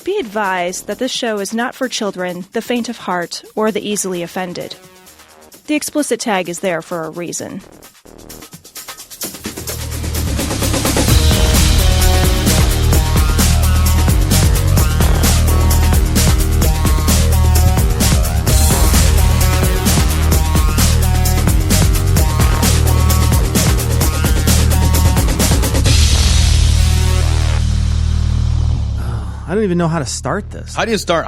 Be advised that this show is not for children, the faint of heart, or the easily offended. The explicit tag is there for a reason. I don't even know how to start this. How do you start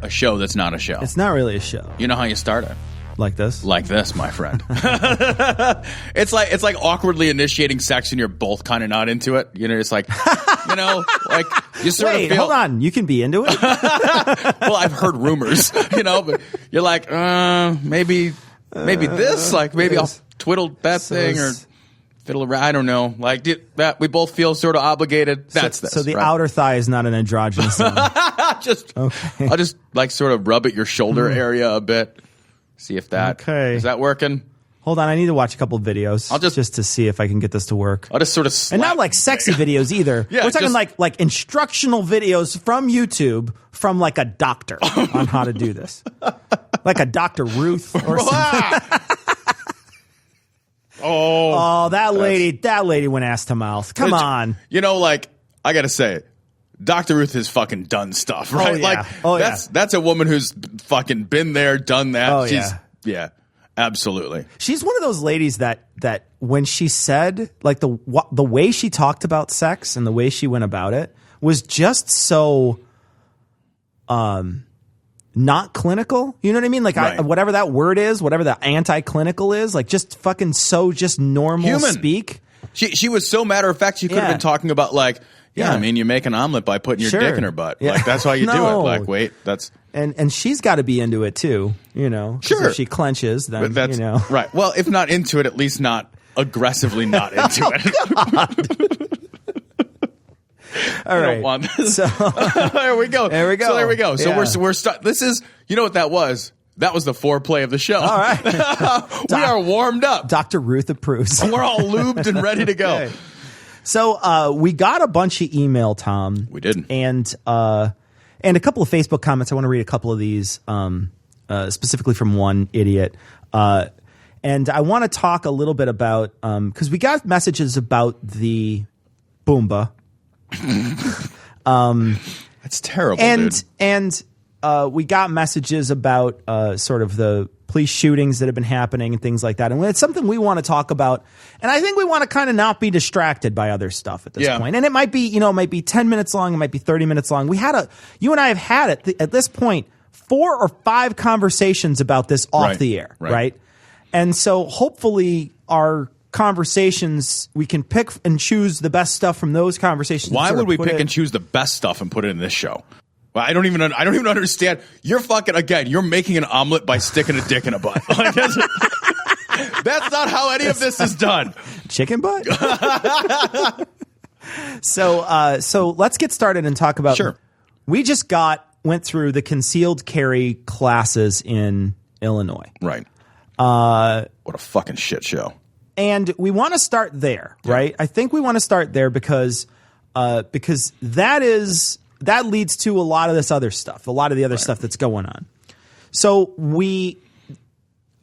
a show that's not a show? It's not really a show. You know how you start it? Like this? Like this, my friend. It's like awkwardly initiating sex and you're both kind of not into it. You know, it's like, like you sort of feel. Hold on. You can be into it? Well, I've heard rumors, but you're like, maybe this, like maybe I'll twiddle that thing or fiddle around. I don't know. Like that, we both feel sort of obligated. That's this. So the right? outer thigh is not an androgynous zone. I'll just like sort of rub at your shoulder area a bit. See if that is that working. Hold on, I need to watch a couple of videos. I'll just to see if I can get this to work. I'll just sort of slap. And not like sexy videos either. Yeah, we're talking like instructional videos from YouTube from like a doctor on how to do this, like a Dr. Ruth or something. That lady went ass to mouth. Come on. Like I gotta say, Dr. Ruth has fucking done stuff, right? That's a woman who's fucking been there, done that. Yeah, absolutely. She's one of those ladies that when she said, like, the way she talked about sex and the way she went about it was just so not clinical. You know what I mean? Like, right. Whatever that word is, whatever the anti-clinical is, like, just fucking so just normal human speak. She was so matter of fact, she could have been talking about, like, I mean, you make an omelet by putting your dick in her butt. Yeah. Like, that's how you do it. Like, wait, that's... And she's got to be into it, too, Sure. If she clenches, then, Right. Well, if not into it, at least not aggressively not into it. All right. Don't want this. So, there we go. So we're this is, you know what that was? That was the foreplay of the show. All right. We are warmed up. Dr. Ruth approves. We're all lubed and ready to go. Okay. So we got a bunch of email, Tom. We did. And a couple of Facebook comments. I want to read a couple of these, specifically from one idiot. And I want to talk a little bit about, because we got messages about the Boomba. That's terrible, dude. And we got messages about sort of the police shootings that have been happening and things like that. And it's something we want to talk about. And I think we want to kind of not be distracted by other stuff at this point. And it might be, it might be 10 minutes long. It might be 30 minutes long. You and I have had at this point 4 or 5 conversations about this off the air. Right. And so hopefully our conversations, we can pick and choose the best stuff from those conversations. Why would we pick and choose the best stuff and put it in this show? Well, I don't even understand. You're you're making an omelet by sticking a dick in a butt. Like, that's not how any of this is done. Chicken butt? So let's get started and talk about. Sure. We just went through the concealed carry classes in Illinois. Right. What a fucking shit show. And we want to start there, right? I think we want to start there because that leads to a lot of this other stuff, a lot of the other stuff that's going on. So we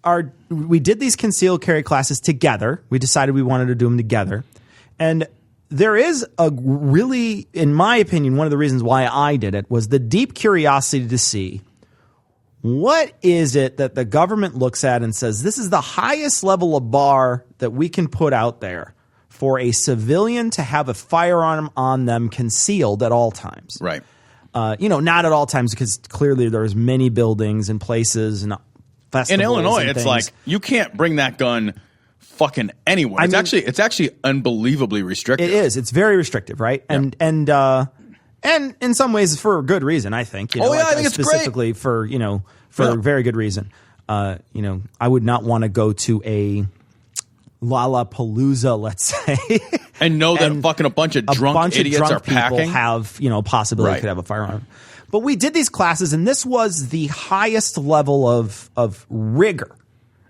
did these concealed carry classes together. We decided we wanted to do them together. And there is a really, in my opinion, one of the reasons why I did it was the deep curiosity to see what is it that the government looks at and says, this is the highest level of bar that we can put out there for a civilian to have a firearm on them concealed at all times. Right. Not at all times, because clearly there's many buildings and places and festivals. In Illinois, and it's things. like you can't bring that gun fucking anywhere. It's actually unbelievably restrictive. It is. It's very restrictive, right? Yeah. And in some ways for a good reason, I think. I think it's specifically great. for a very good reason. I would not want to go to a Lollapalooza, let's say, and know that fucking a bunch of drunk idiots are packing. Have possibility could have a firearm. But we did these classes, and this was the highest level of rigor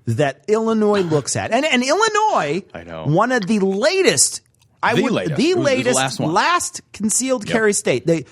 that Illinois looks at. And Illinois, I know, one of the latest, last concealed carry state. They,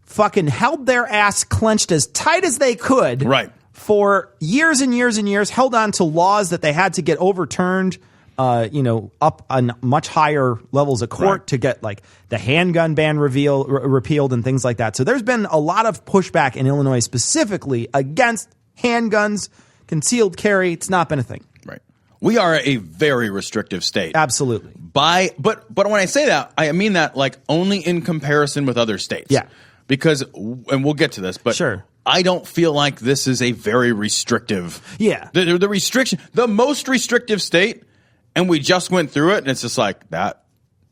fucking held their ass clenched as tight as they could. Right. For years and years and years, held on to laws that they had to get overturned, up on much higher levels of court to get like the handgun ban repealed and things like that. So there's been a lot of pushback in Illinois specifically against handguns, concealed carry. It's not been a thing. Right. We are a very restrictive state. Absolutely. But when I say that, I mean that like only in comparison with other states. Yeah. Because, and we'll get to this, but sure. I don't feel like this is a very restrictive. Yeah. The restriction, the most restrictive state, and we just went through it, and it's just like that.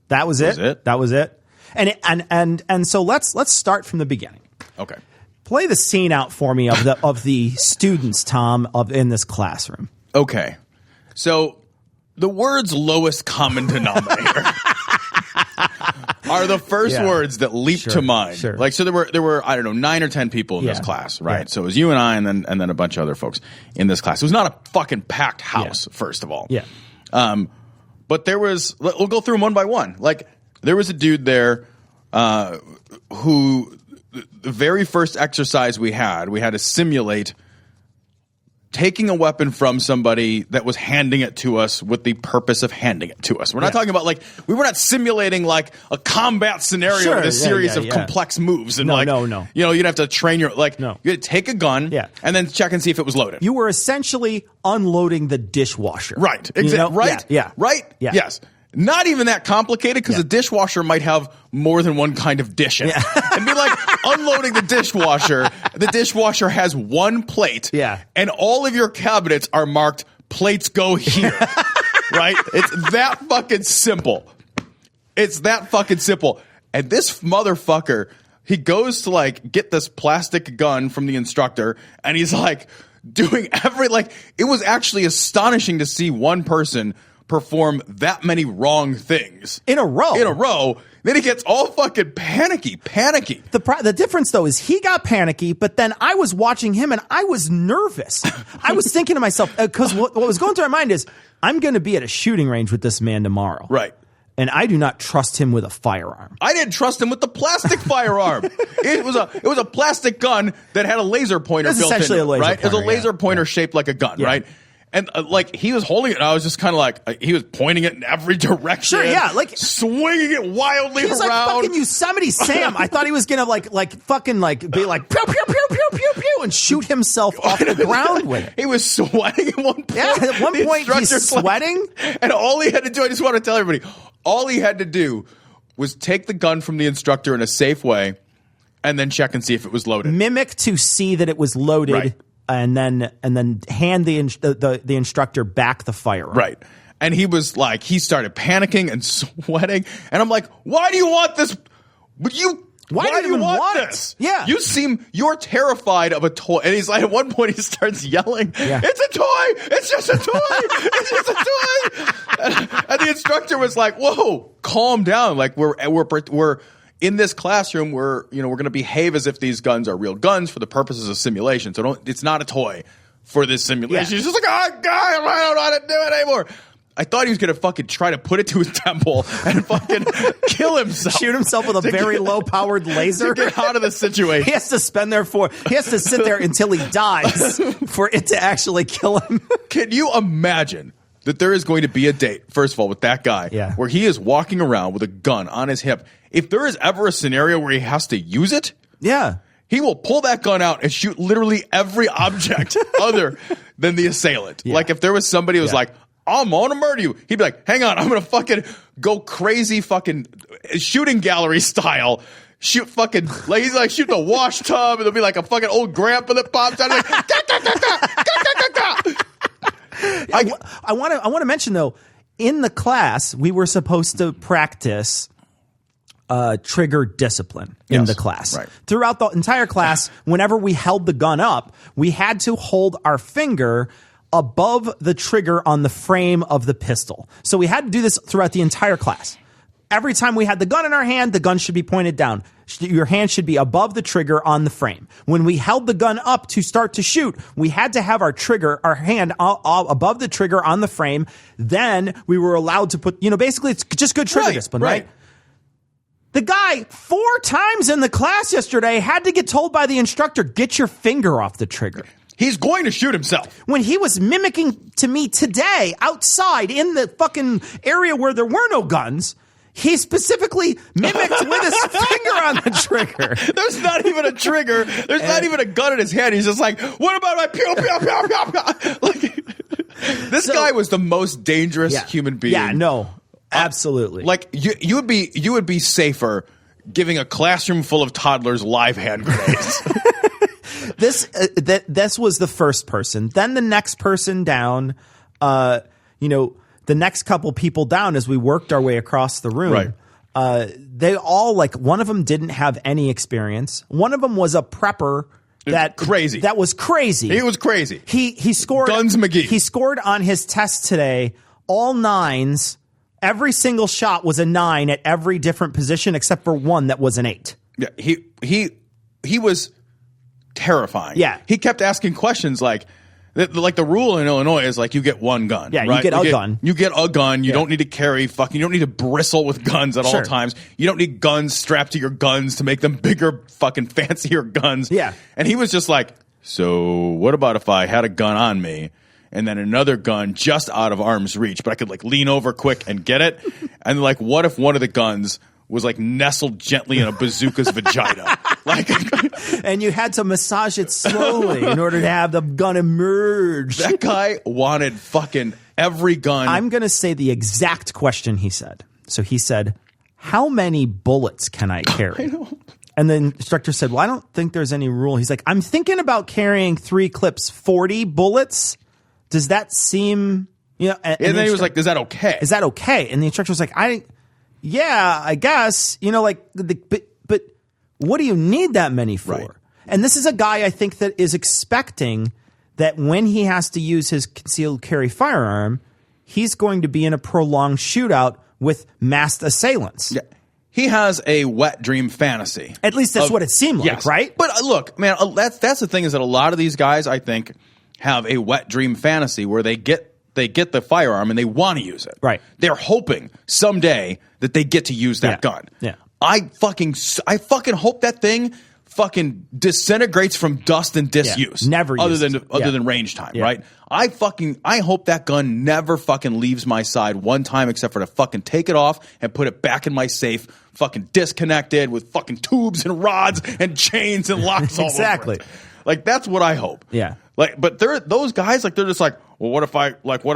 That was it. That was it. And so let's start from the beginning. Okay. Play the scene out for me of the students, Tom, in this classroom. Okay. So the words lowest common denominator are the first words that leap to mind. Sure. Like, so there were, I don't know, 9 or 10 people in this class, right? Yeah. So it was you and I and then a bunch of other folks in this class. It was not a fucking packed house, first of all. Yeah. But there was, we'll go through them one by one. Like, there was a dude there who, the very first exercise we had to simulate taking a weapon from somebody that was handing it to us with the purpose of handing it to us. We're not talking about like, we were not simulating like a combat scenario with a series of complex moves. And no. You'd have to train you had to take a gun and then check and see if it was loaded. You were essentially unloading the dishwasher. Right. Exactly. Right? Yeah. Right? Yeah. Yes. Not even that complicated because a dishwasher might have more than one kind of dish in it. It'd be like unloading the dishwasher. The dishwasher has one plate. Yeah. And all of your cabinets are marked plates go here. Right? It's that fucking simple. It's that fucking simple. And this motherfucker, he goes to like get this plastic gun from the instructor and he's like doing it was actually astonishing to see one person perform that many wrong things in a row. Then he gets all fucking panicky. The difference though is he got panicky, but then I was watching him and I was nervous. I was thinking to myself, because what was going through my mind is I'm going to be at a shooting range with this man tomorrow. Right. And I do not trust him with a firearm. I didn't trust him with the plastic firearm. It was a plastic gun that had a laser pointer built in. Essentially a laser pointer, pointer. It was a laser pointer shaped like a gun, right? And he was holding it, and I was just kind of like, he was pointing it in every direction. Sure, yeah, like swinging it wildly around. He's like fucking Yosemite Sam. I thought he was gonna fucking be like pew pew pew pew pew pew and shoot himself off the ground with it. He was sweating at one point. Yeah, at one point he's sweating, and all he had to do, I just want to tell everybody, all he had to do was take the gun from the instructor in a safe way, and then check and see if it was loaded. Mimic to see that it was loaded. Right. And then hand the instructor back the firearm. Right. And he was like, he started panicking and sweating. And I'm like, why do you want this? Why do you want this? Yeah. You're terrified of a toy. And he's like, at one point he starts yelling, it's a toy. It's just a toy. It's just a toy. And the instructor was like, whoa, calm down. Like we're in this classroom, we're going to behave as if these guns are real guns for the purposes of simulation. So it's not a toy for this simulation. He's just like, oh, God, I don't know how to do it anymore. I thought he was going to fucking try to put it to his temple and fucking kill himself. Shoot himself with a very low-powered laser. To get out of the situation. He has to sit there until he dies for it to actually kill him. Can you imagine that there is going to be a date, first of all, with that guy, where he is walking around with a gun on his hip? If there is ever a scenario where he has to use it, he will pull that gun out and shoot literally every object other than the assailant. Yeah. Like if there was somebody who was like, I'm going to murder you, he'd be like, hang on, I'm going to fucking go crazy fucking shooting gallery style. Shoot fucking, like he's like shoot the wash tub and there'll be like a fucking old grandpa that pops out like, I want to mention though, in the class, we were supposed to practice trigger discipline in the class. Right. Throughout the entire class, whenever we held the gun up, we had to hold our finger above the trigger on the frame of the pistol. So we had to do this throughout the entire class. Every time we had the gun in our hand, the gun should be pointed down. Your hand should be above the trigger on the frame. When we held the gun up to start to shoot, we had to have our hand above the trigger on the frame. Then we were allowed to put, basically it's just good trigger discipline, right? The guy 4 times in the class yesterday had to get told by the instructor, get your finger off the trigger. He's going to shoot himself. When he was mimicking to me today outside in the fucking area where there were no guns, he specifically mimicked with his finger on the trigger. There's not even a trigger. There's not even a gun in his hand. He's just like, what about my pew, pew, pew, pew, pew? Like, this guy was the most dangerous human being. Yeah, no, absolutely. Like you would be safer giving a classroom full of toddlers live hand grenades. This was the first person. Then the next person down, the next couple people down as we worked our way across the room. Right. They all, like, one of them didn't have any experience. One of them was a prepper. That was crazy. He was crazy. He scored Guns McGee. He scored on his test today all 9s. Every single shot was a 9 at every different position except for one that was an 8. Yeah, he was terrifying. Yeah. He kept asking questions like the rule in Illinois is like you get one gun. Yeah, right? you get a gun. You get a gun. You don't need to carry you don't need to bristle with guns at all times. You don't need guns strapped to your guns to make them bigger, fucking fancier guns. Yeah. And he was just like, so what about if I had a gun on me and then another gun just out of arm's reach, but I could like lean over quick and get it? And like, what if one of the guns was like nestled gently in a bazooka's vagina? Like, and you had to massage it slowly in order to have the gun emerge. That guy wanted fucking every gun. I'm going to say the exact question he said. So he said, how many bullets can I carry? I know. And the instructor said, well, I don't think there's any rule. He's like, I'm thinking about carrying 3 clips, 40 bullets. Does that seem, and then he was like, is that okay? Is that okay? And the instructor was like, yeah, I guess, but what do you need that many for? Right. And this is a guy I think that is expecting that when he has to use his concealed carry firearm, he's going to be in a prolonged shootout with masked assailants. Yeah. He has a wet dream fantasy. At least that's what it seemed like, yes. right? But look, man, that's the thing is that a lot of these guys, I think, have a wet dream fantasy where they get the firearm and they want to use it. Right. They're hoping someday that they get to use that gun. Yeah. I fucking hope that thing fucking disintegrates from dust and disuse. Never other than range time, right? I hope that gun never fucking leaves my side one time except for to fucking take it off and put it back in my safe, fucking disconnected with fucking tubes and rods and chains and locks all over it. Like, that's what I hope. Yeah. Like, but those guys, like, they're just like, well, what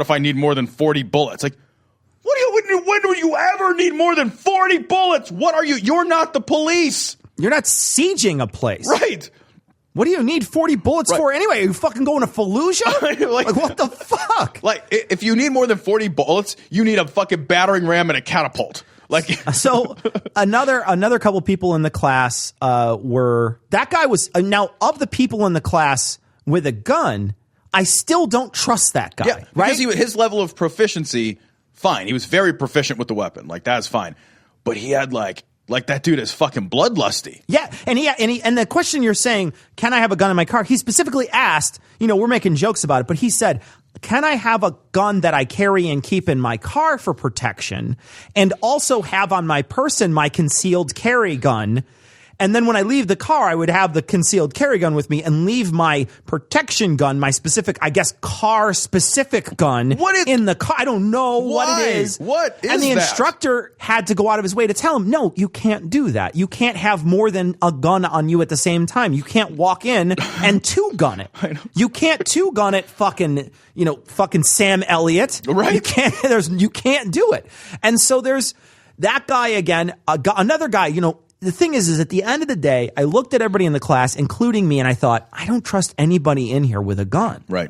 if I need more than 40 bullets? Like, when do you ever need more than 40 bullets? What are you? You're not the police. You're not sieging a place. Right. What do you need 40 bullets for anyway? Are you fucking going to Fallujah? like, what the fuck? Like, if you need more than 40 bullets, you need a fucking battering ram and a catapult. Like, so another couple people in the class were, that guy was, now of the people in the class with a gun, I still don't trust that guy. Yeah, right? Because his level of proficiency, fine. He was very proficient with the weapon. Like, that's fine. But he had like that dude is fucking bloodlusty. Yeah, and the question you're saying, can I have a gun in my car? He specifically asked, we're making jokes about it, but he said, can I have a gun that I carry and keep in my car for protection and also have on my person my concealed carry gun? And then when I leave the car, I would have the concealed carry gun with me and leave my protection gun, my specific, I guess, car-specific gun in the car. I don't know what it is. What is And the that? instructor had to go out of his way to tell him, no, you can't do that. You can't have more than a gun on you at the same time. You can't walk in and two-gun it. You can't two-gun it fucking Sam Elliott. Right. You can't do it. And so there's that guy again, another guy, the thing is at the end of the day, I looked at everybody in the class, including me, and I thought, I don't trust anybody in here with a gun. Right.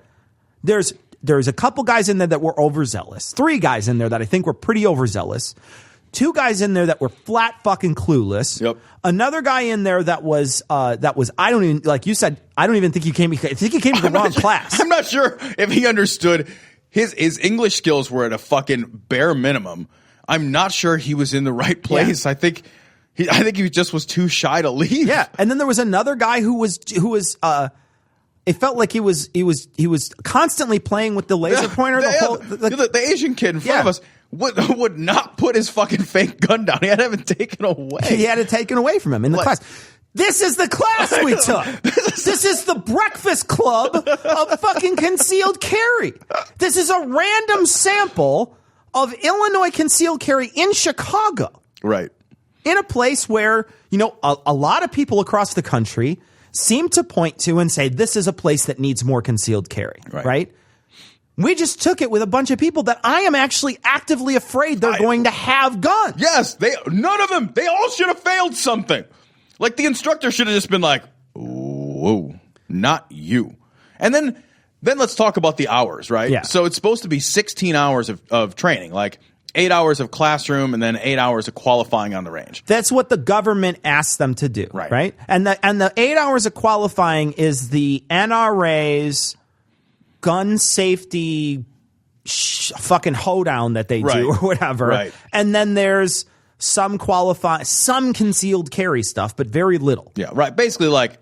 There's a couple guys in there that were overzealous. 3 guys in there that I think were pretty overzealous. 2 guys in there that were flat fucking clueless. Yep. Another guy in there that was I don't even, like you said, I don't even think I think he came to the wrong class. I'm not sure if he understood his English skills were at a fucking bare minimum. I'm not sure he was in the right place. Yeah. I think he just was too shy to leave. Yeah, and then there was another guy who was. It felt like he was constantly playing with the laser pointer. The Asian kid in front of us would not put his fucking fake gun down. He had to have it taken away. He had it taken away from him in the class. This is the class we took. This is the breakfast club of fucking concealed carry. This is a random sample of Illinois concealed carry in Chicago. Right. In a place where, you know, a lot of people across the country seem to point to and say, this is a place that needs more concealed carry. Right? We just took it with a bunch of people that I am actually actively afraid they're going to have guns. Yes. None of them. They all should have failed something. Like, the instructor should have just been like, whoa, not you. And then let's talk about the hours, right? Yeah. So it's supposed to be 16 hours of training, like 8 hours of classroom and then 8 hours of qualifying on the range. That's what the government asks them to do, right? And the 8 hours of qualifying is the NRA's gun safety fucking hoedown that they do or whatever. Right. And then there's some concealed carry stuff, but very little. Yeah, right. Basically like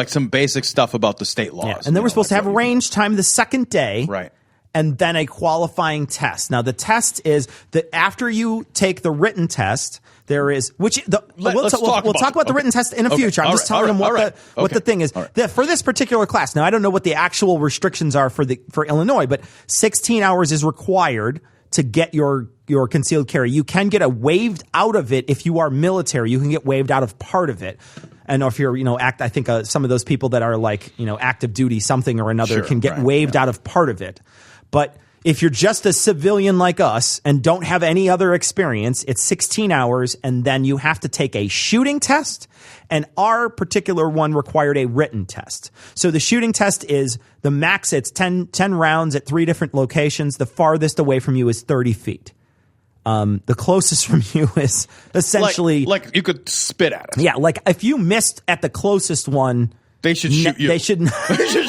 some basic stuff about the state laws. Yeah. And then we're supposed to have range time the second day. Right. And then a qualifying test. Now, the test is that after you take the written test, there is we'll talk about the written test in a future. I'm just telling them what the thing is. For this particular class. Now, I don't know what the actual restrictions are for Illinois, but 16 hours is required to get your concealed carry. You can get waived out of it if you are military. You can get waived out of part of it. And if you're, I think some of those people that are like, active duty something or another can get waived out of part of it. But if you're just a civilian like us and don't have any other experience, it's 16 hours, and then you have to take a shooting test. And our particular one required a written test. So the shooting test is the max. It's 10 rounds at 3 different locations. The farthest away from you is 30 feet. The closest from you is essentially like you could spit at it. Yeah, like if you missed at the closest one, they should shoot you. They should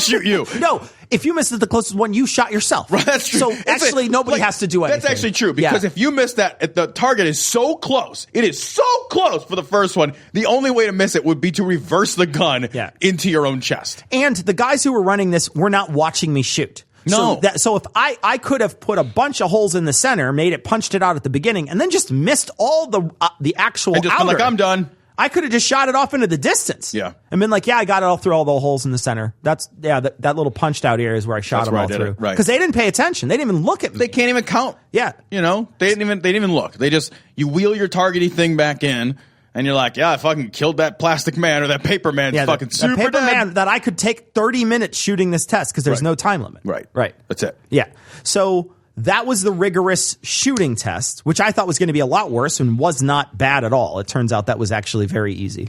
shoot you. No, if you missed at the closest one, you shot yourself. Right, that's true. So actually, nobody has to do anything. That's actually true, because if you miss that, the target is so close. It is so close for the first one. The only way to miss it would be to reverse the gun into your own chest. And the guys who were running this were not watching me shoot. No. So if I could have put a bunch of holes in the center, punched it out at the beginning, and then just missed all the actual and just outer. Been like, I'm done. I could have just shot it off into the distance. Yeah. And been like, I got it all through all the holes in the center. That little punched out area is where I shot them all through. Right. Because they didn't pay attention. They didn't even look at me. They can't even count. Yeah. They didn't even look. They just, you wheel your targety thing back in, and you're like, I fucking killed that plastic man, or that paper man. Fucking super paper dead. man that I could take 30 minutes shooting this test because there's no time limit. Right. That's it. Yeah. So that was the rigorous shooting test, which I thought was going to be a lot worse and was not bad at all. It turns out that was actually very easy.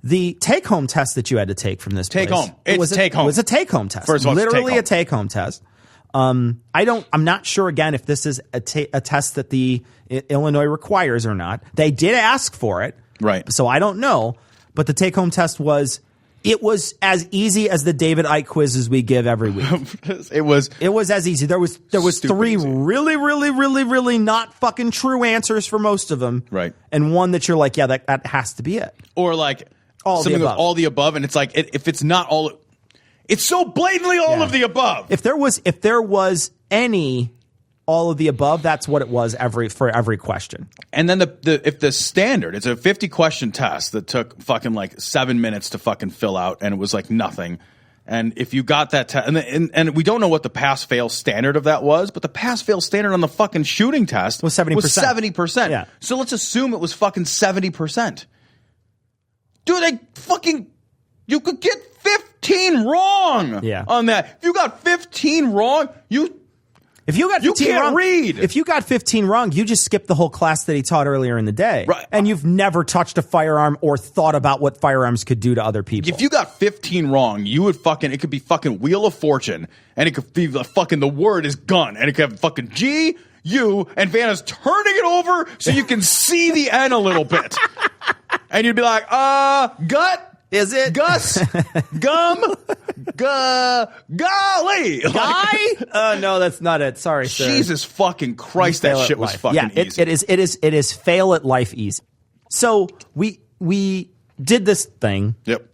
The take-home test that you had to take from this place. It was a take-home test. First of all, literally a take-home test. I'm not sure again if this is a test that the Illinois requires or not. They did ask for it. Right. So I don't know, but the take-home test was as easy as the David Icke quizzes we give every week. It was as easy. There was 3 easy. really, really, really, really not fucking true answers for most of them. Right. And one that you're like, that has to be it. Or like something with all the above, and it's like if it's not all, it's so blatantly all of the above. If there was any all of the above, that's what it was for every question. And then if the standard, it's a 50 question test that took fucking like 7 minutes to fucking fill out, and it was like nothing. And if you got that test, and we don't know what the pass fail standard of that was, but the pass fail standard on the fucking shooting test was 70%. 70%. Yeah. So let's assume it was fucking 70%. Dude, you could get 15 wrong on that. If you got 15 wrong, If you got 15 can't wrong, read. If you got 15 wrong, you just skipped the whole class that he taught earlier in the day. Right. And you've never touched a firearm or thought about what firearms could do to other people. If you got 15 wrong, it could be fucking Wheel of Fortune, and it could be the word is gun, and it could have fucking G, U, and Vanna's turning it over so you can see the N a little bit. And you'd be like, gut. Is it? Gus? Gum? Golly! Guy? No, that's not it. Sorry, sir. Jesus fucking Christ, that shit was fucking easy. It is fail at life easy. So we did this thing. Yep.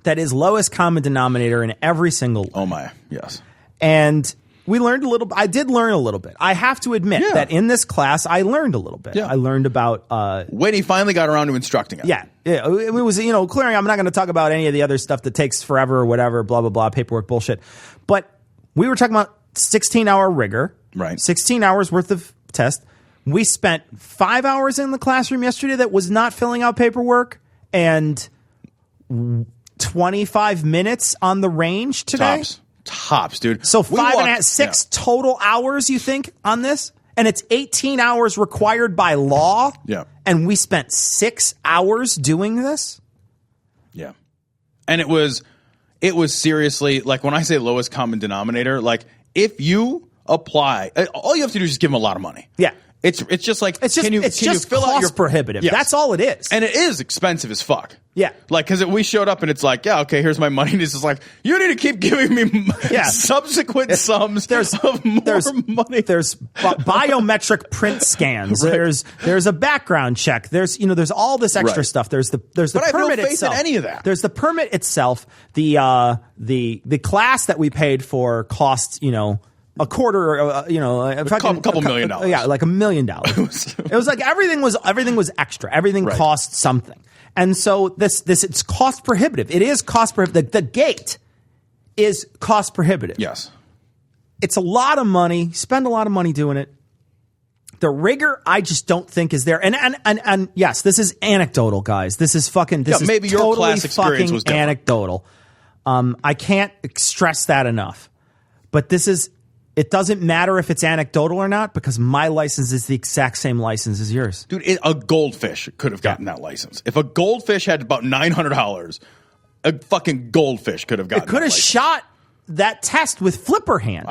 That is lowest common denominator in every single way. Oh my, yes. And We learned a little. I did learn a little bit. I have to admit that in this class, I learned a little bit. Yeah. I learned about when he finally got around to instructing us. Yeah, it was clearing. I'm not going to talk about any of the other stuff that takes forever or whatever. Blah blah blah. Paperwork bullshit. But we were talking about 16-hour rigor. Right. 16 hours worth of test. We spent 5 hours in the classroom yesterday that was not filling out paperwork, and 25 minutes on the range today. Tops, dude. So 6 total hours, you think, on this? And it's 18 hours required by law? Yeah. And we spent 6 hours doing this? Yeah. And it was seriously, like, when I say lowest common denominator, like, if you apply, all you have to do is just give them a lot of money. Yeah. It's just like, it's just can you fill cost out your prohibitive. Yes. That's all it is. And it is expensive as fuck. Yeah. Like, because we showed up and it's like, yeah, okay, here's my money. And it's just like, you need to keep giving me subsequent sums of more money. There's biometric print scans. Right. There's a background check. There's all this extra stuff. There's the permit itself. But I have no faith in any of that. There's the permit itself. The class that we paid for cost, a quarter, a couple $1 million. Yeah, like $1 million. It was like everything was extra. Everything cost something. And so this it's cost prohibitive. It is cost prohibitive. The gate is cost prohibitive. Yes. It's a lot of money. Spend a lot of money doing it. The rigor, I just don't think is there. And yes, this is anecdotal, guys. This is maybe your totally class experience was different. Anecdotal. I can't stress that enough. But it doesn't matter if it's anecdotal or not, because my license is the exact same license as yours. Dude, a goldfish could have gotten that license. If a goldfish had about $900, a fucking goldfish could have gotten that license. It could have shot that test with flipper hands,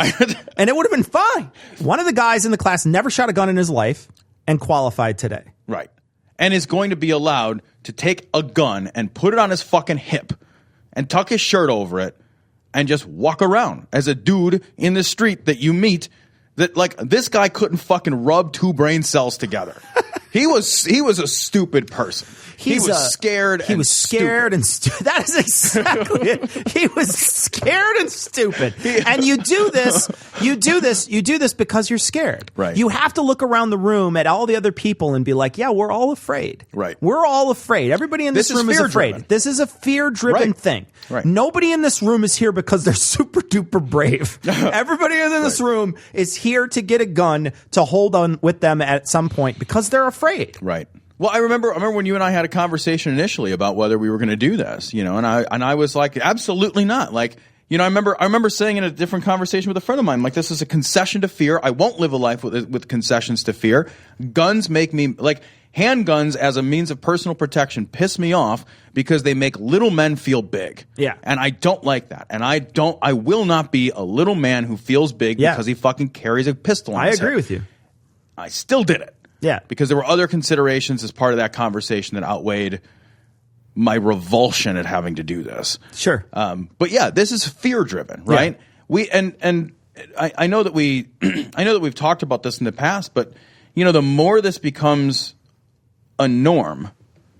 and it would have been fine. One of the guys in the class never shot a gun in his life and qualified today. Right. And is going to be allowed to take a gun and put it on his fucking hip and tuck his shirt over it and just walk around as a dude in the street that you meet. That, like, this guy couldn't fucking rub two brain cells together. He was a stupid person. He was scared and stupid. That is exactly it. He was scared and stupid. And you do this because you're scared. Right. You have to look around the room at all the other people and be like, yeah, we're all afraid. Right. We're all afraid. Everybody in this room is afraid. This is a fear-driven thing. Right. Nobody in this room is here because they're super duper brave. Everybody in this room is here to get a gun to hold on with them at some point because they're afraid. Right. Well, I remember when you and I had a conversation initially about whether we were going to do this, and I was like, absolutely not. Like, I remember saying in a different conversation with a friend of mine, like, this is a concession to fear. I won't live a life with concessions to fear. Guns make me, like, handguns as a means of personal protection piss me off because they make little men feel big. Yeah. And I don't like that. And I will not be a little man who feels big because he fucking carries a pistol on his head. I agree with you. I still did it. Yeah. Because there were other considerations as part of that conversation that outweighed my revulsion at having to do this. Sure. But yeah, this is fear driven, right? Yeah. I know that we've talked about this in the past, but the more this becomes a norm,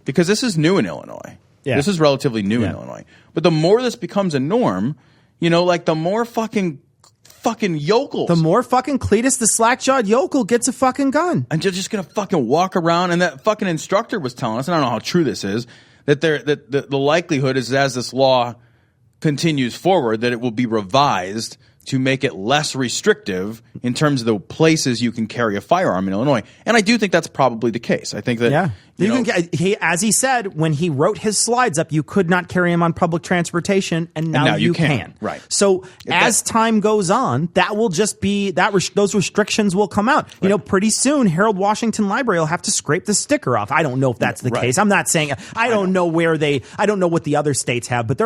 because this is new in Illinois. Yeah. This is relatively new in Illinois. But the more this becomes a norm, like, the more fucking yokels. The more fucking Cletus the slack-jawed yokel gets a fucking gun. And you're just going to fucking walk around. And that fucking instructor was telling us, and I don't know how true this is, that the likelihood is, as this law continues forward, that it will be revised to make it less restrictive in terms of the places you can carry a firearm in Illinois. And I do think that's probably the case. I think that as he said, when he wrote his slides up, you could not carry him on public transportation, and now you can. Right. So as time goes on, that will just be those restrictions will come out. Right. Pretty soon, Harold Washington Library will have to scrape the sticker off. I don't know if that's the case. I'm not saying I don't know what the other states have, but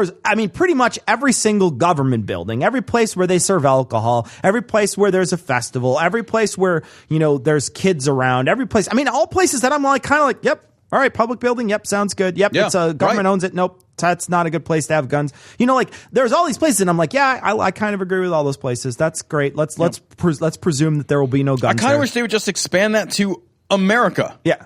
pretty much every single government building, every place where they serve alcohol, every place where there's a festival, every place where there's kids around, every place. All places that I'm like kind of like, yep. All right, public building. Yep, sounds good. Yep, it's a government owns it. Nope, that's not a good place to have guns. There's all these places, and I'm like, yeah, I kind of agree with all those places. That's great. Let's presume that there will be no guns. I kind of wish they would just expand that to America. Yeah,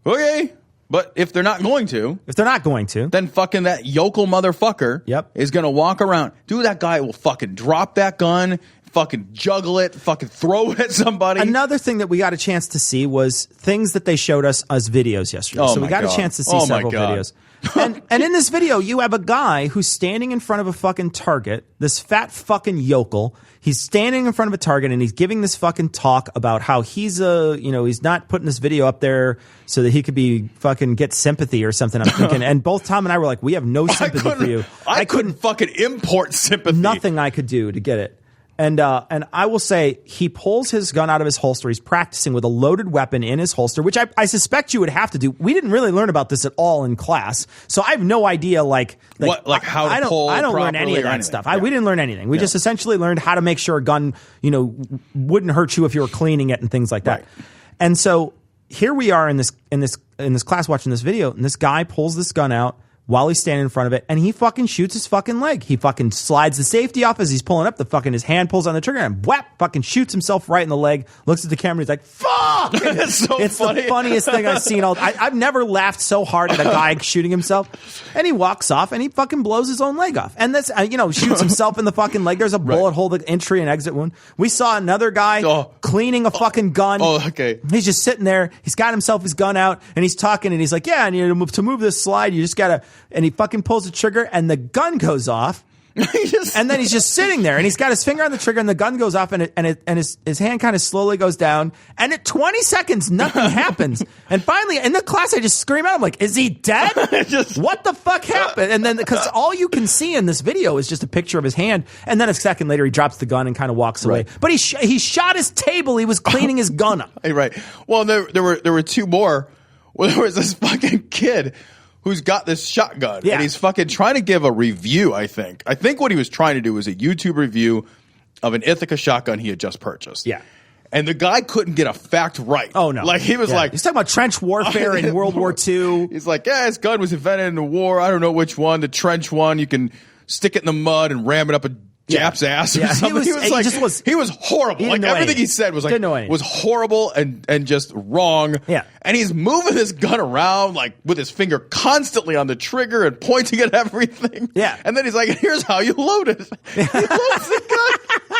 okay, But if they're not going to, then fucking that yokel motherfucker is going to walk around. Dude, that guy will fucking drop that gun, fucking juggle it, fucking throw it at somebody. Another thing that we got a chance to see was things that they showed us as videos yesterday. So we got a chance to see several videos. And in this video, you have a guy who's standing in front of a fucking Target, this fat fucking yokel. He's standing in front of a Target and he's giving this fucking talk about how he's he's not putting this video up there so that he could be fucking get sympathy or something. I'm thinking, and both Tom and I were like, we have no sympathy for you. I couldn't fucking import sympathy. Nothing I could do to get it. And I will say, he pulls his gun out of his holster. He's practicing with a loaded weapon in his holster, which I suspect you would have to do. We didn't really learn about this at all in class, so I have no idea how to pull. I don't learn any of that stuff. We didn't learn anything. We just essentially learned how to make sure a gun, wouldn't hurt you if you were cleaning it and things like that. Right. And so here we are in this class watching this video, and this guy pulls this gun out while he's standing in front of it, and he fucking shoots his fucking leg. He fucking slides the safety off as he's pulling up. His hand pulls on the trigger and whap, fucking shoots himself right in the leg. Looks at the camera, he's like, "Fuck!" It's funny. The funniest thing I've seen. I've never laughed so hard at a guy shooting himself. And he walks off and he fucking blows his own leg off. And this, shoots himself in the fucking leg. There's a bullet hole, the entry and exit wound. We saw another guy cleaning a fucking gun. Oh, okay. He's just sitting there. He's got himself his gun out and he's talking and he's like, "Yeah, and to move this slide, you just gotta." And he fucking pulls the trigger and the gun goes off. And then he's just sitting there and he's got his finger on the trigger and the gun goes off and his hand kind of slowly goes down. And at 20 seconds, nothing happens. And finally, in the class, I just scream out, I'm like, "Is he dead? What the fuck happened?" And then, because all you can see in this video is just a picture of his hand. And then a second later, he drops the gun and kind of walks away. But he shot his table. He was cleaning his gun up. Right. Well, there were two more. Well, there was this fucking kid who's got this shotgun, and he's fucking trying to give a review, I think. I think what he was trying to do was a YouTube review of an Ithaca shotgun he had just purchased. Yeah. And the guy couldn't get a fact right. Oh, no. Like, he was like... He's talking about trench warfare in World War II. He's like, "Yeah, his gun was invented in the war. I don't know which one. The trench one, you can stick it in the mud and ram it up a Jap's ass or something." He was horrible. Like, everything he said was horrible and just wrong. Yeah. And he's moving this gun around like with his finger constantly on the trigger and pointing at everything. Yeah. And then he's like, "Here's how you load it." He loads the gun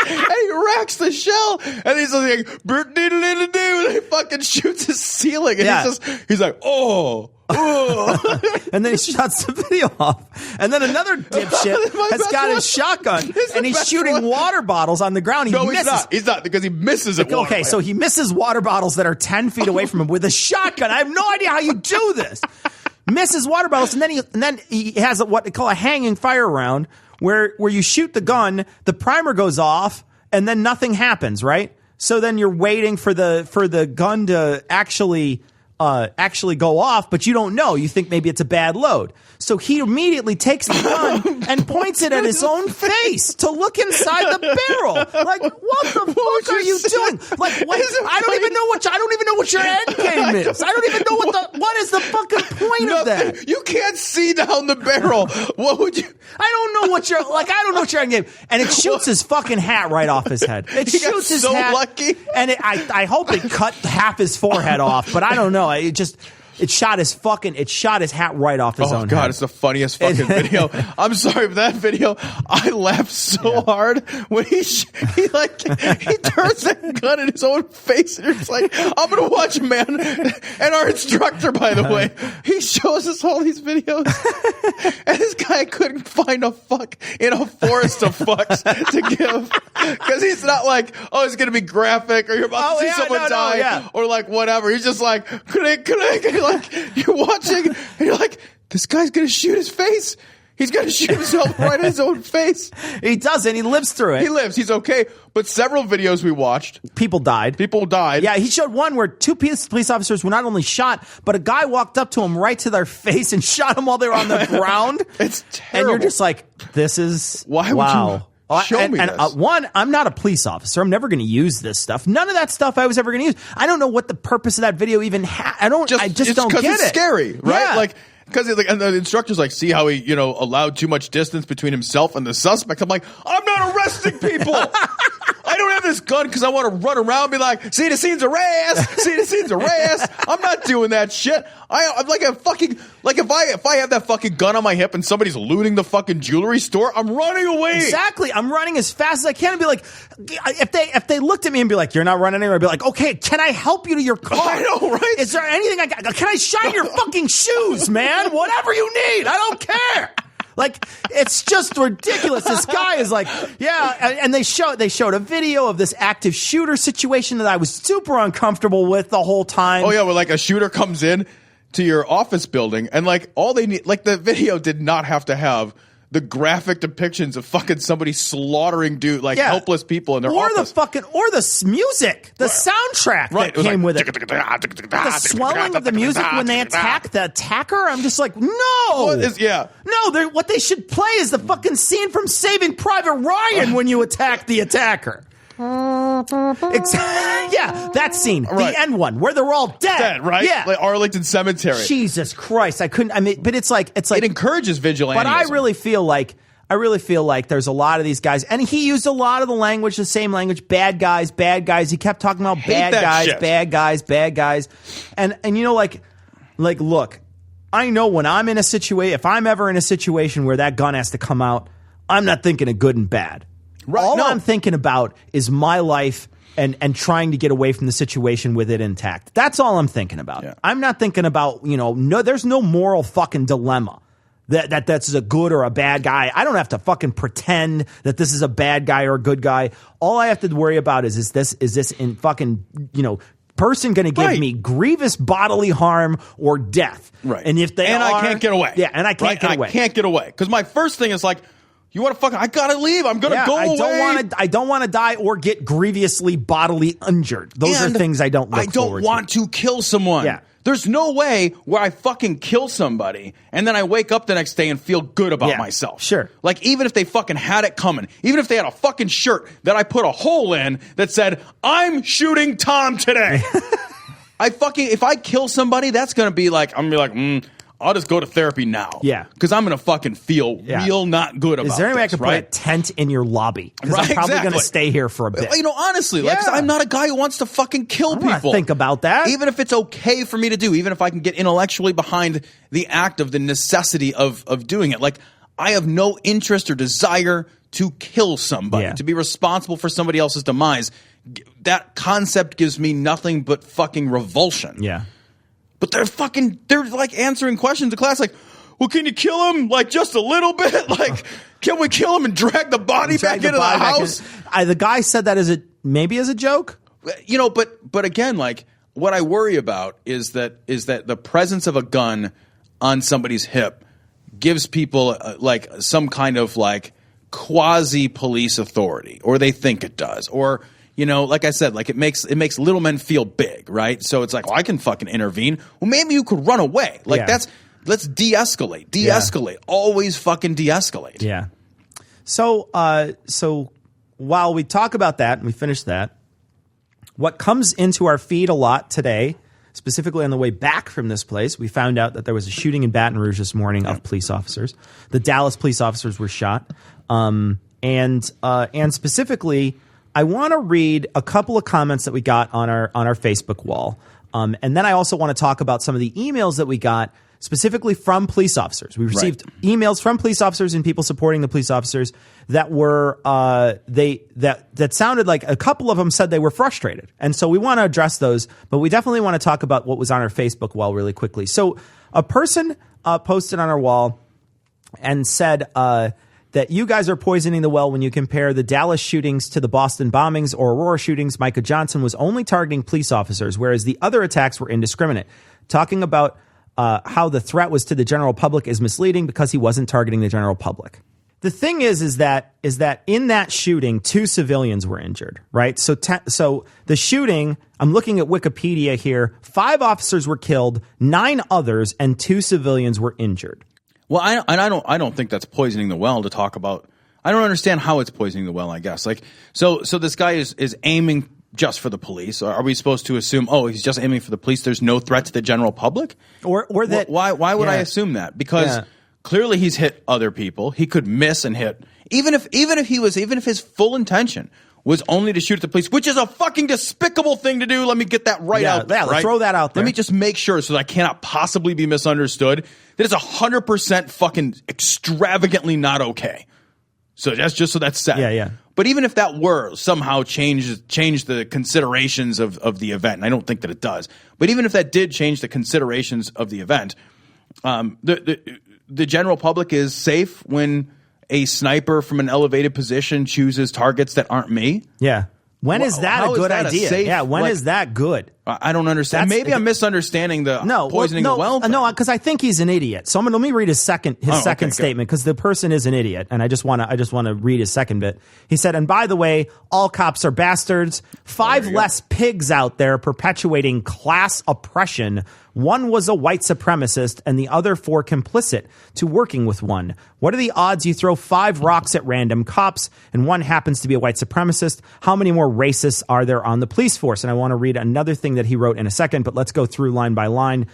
and he racks the shell and he's like, and he fucking shoots his ceiling and he's like, "Oh." And then he shuts the video off. And then another dipshit has got his shotgun and he's shooting water bottles on the ground. He's not because he misses it. Okay, so he misses water bottles that are 10 feet away from him with a shotgun. I have no idea how you do this. Misses water bottles, and then he has what they call a hanging fire round where you shoot the gun, the primer goes off, and then nothing happens, right? So then you're waiting for the gun to actually go off, but you don't know. You think maybe it's a bad load. So he immediately takes the gun and points it at his own face to look inside the barrel. Like, what the fuck are you doing? Like, what? I don't even know what your end game is. I don't even know what is the fucking point of that? You can't see down the barrel. What would you? I don't know what your end game. And it shoots his fucking hat right off his head. It shoots his hat. Lucky. And I hope it cut half his forehead off, but I don't know. It shot his hat right off his own head. Oh, God, it's the funniest fucking video. I'm sorry for that video. I laughed so hard when he turns that gun in his own face. And it's like, I'm going to watch, man. And our instructor, by the way, he shows us all these videos. And this guy couldn't find a fuck in a forest of fucks to give. Because he's not like, "Oh, it's going to be graphic," or "You're about to see someone die," or like whatever. He's just like, click. Like, you're watching, and you're like, "This guy's going to shoot his face. He's going to shoot himself right in his own face." He does, and he lives through it. He lives. He's okay. But several videos we watched, people died. Yeah, he showed one where two police officers were not only shot, but a guy walked up to him right to their face and shot them while they were on the ground. It's terrible. And you're just like, this is why wow. Would you? Show me this. One, I'm not a police officer. I'm never going to use this stuff. None of that stuff I was ever going to use. I don't know what the purpose of that video even had. I just don't get it. It's scary, right? Yeah. Like, because and the instructor's like, "See how he, allowed too much distance between himself and the suspect." I'm like, "I'm not arresting people. I don't have this gun because I want to run around and be like, see the scenes of Reyes, see the scenes of Reyes. I'm not doing that shit. I'm like a fucking, like if I have that fucking gun on my hip and somebody's looting the fucking jewelry store, I'm running away. Exactly. I'm running as fast as I can and be like, if they looked at me and be like, you're not running anywhere, I'd be like, okay, can I help you to your car? I know, right? Is there anything can I shine your fucking shoes, man? Whatever you need. I don't care. Like, it's just ridiculous. This guy is like, yeah, and they showed a video of this active shooter situation that I was super uncomfortable with the whole time. Oh yeah, where like a shooter comes in to your office building and like all they need, like the video did not have to have the graphic depictions of fucking somebody slaughtering helpless people in their office. Or the music, the soundtrack that came with it. The swelling of the music when they attack the attacker. I'm just like, no. No, what they should play is the fucking scene from Saving Private Ryan when you attack the attacker. Yeah, that scene, the end one, where they're all dead, right? Yeah, like Arlington Cemetery. Jesus Christ, but it's like it encourages vigilantism. But I really feel like there's a lot of these guys, and he used a lot of the language, the same language, bad guys. He kept talking about bad guys, and you know, like, look, I know when I'm in a situation, if I'm ever in a situation where that gun has to come out, I'm not thinking of good and bad. Right. All I'm thinking about is my life and trying to get away from the situation with it intact. That's all I'm thinking about. Yeah. I'm not thinking about, there's no moral fucking dilemma that's a good or a bad guy. I don't have to fucking pretend that this is a bad guy or a good guy. All I have to worry about is this in fucking, person going to give me grievous bodily harm or death. Right. And if I can't get away. Yeah, and I can't get away. I can't get away. Because my first thing is like, you want to fucking? I gotta leave. I'm gonna go away. I don't want to die or get grievously bodily injured. Those are things I don't. I don't want to kill someone. Yeah. There's no way where I fucking kill somebody and then I wake up the next day and feel good about myself. Sure. Like even if they fucking had it coming, even if they had a fucking shirt that I put a hole in that said, "I'm shooting Tom today." If I kill somebody, that's gonna be like, I'm gonna be like, I'll just go to therapy now. Yeah. Because I'm going to fucking feel real not good about it. Is there any way I can put a tent in your lobby? Because I'm probably going to stay here for a bit. Honestly, cause I'm not a guy who wants to fucking kill people. Think about that. Even if it's okay for me to do, even if I can get intellectually behind the act of the necessity of doing it. Like, I have no interest or desire to kill somebody, to be responsible for somebody else's demise. That concept gives me nothing but fucking revulsion. Yeah. But they're like answering questions to class like, well, can you kill him like just a little bit? Like, can we kill him and drag the body back into the house? The guy said that maybe as a joke. But again, like what I worry about is that the presence of a gun on somebody's hip gives people like some kind of like quasi police authority, or they think it does, or. Like I said, like it makes little men feel big, right? So it's like, well, I can fucking intervene. Well, maybe you could run away. Like let's de-escalate. De-escalate. Always fucking de-escalate. Yeah. So while we talk about that and we finish that, what comes into our feed a lot today, specifically on the way back from this place, we found out that there was a shooting in Baton Rouge this morning of police officers. The Dallas police officers were shot. And specifically, I want to read a couple of comments that we got on our Facebook wall. And then I also want to talk about some of the emails that we got specifically from police officers. We received emails from police officers and people supporting the police officers that were that sounded like a couple of them said they were frustrated. And so we want to address those, but we definitely want to talk about what was on our Facebook wall really quickly. So a person posted on our wall and said that you guys are poisoning the well when you compare the Dallas shootings to the Boston bombings or Aurora shootings. Micah Johnson was only targeting police officers, whereas the other attacks were indiscriminate. Talking about how the threat was to the general public is misleading because he wasn't targeting the general public. The thing is that in that shooting, 2 civilians were injured, right? So the shooting, I'm looking at Wikipedia here, 5 officers were killed, 9 others, and 2 civilians were injured. Well, I don't think that's poisoning the well to talk about. I don't understand how it's poisoning the well, I guess. Like, so this guy is aiming just for the police. Are we supposed to assume, he's just aiming for the police, there's no threat to the general public? Or that why would I assume that? Because clearly he's hit other people. He could miss and hit. Even if his full intention was only to shoot at the police, which is a fucking despicable thing to do. Let me get that out there. Right? Throw that out there. Let me just make sure so that I cannot possibly be misunderstood. That is 100% fucking extravagantly not okay. So that's just so that's said. Yeah. But even if that were somehow change the considerations of the event, and I don't think that it does, but even if that did change the considerations of the event, the general public is safe when a sniper from an elevated position chooses targets that aren't me. Yeah. When is that a good idea? When is that good? I don't understand. Maybe I'm misunderstanding the poisoning the well thing. No, because I think he's an idiot. So let me read his second statement, because the person is an idiot, and I just want to read his second bit. He said, "And by the way, all cops are bastards. 5 less pigs out there perpetuating class oppression. One was a white supremacist, and the other 4 complicit to working with one. What are the odds you throw 5 rocks at random cops, and one happens to be a white supremacist? How many more racists are there on the police force?" And I want to read another thing that he wrote in a second, but let's go through line by line.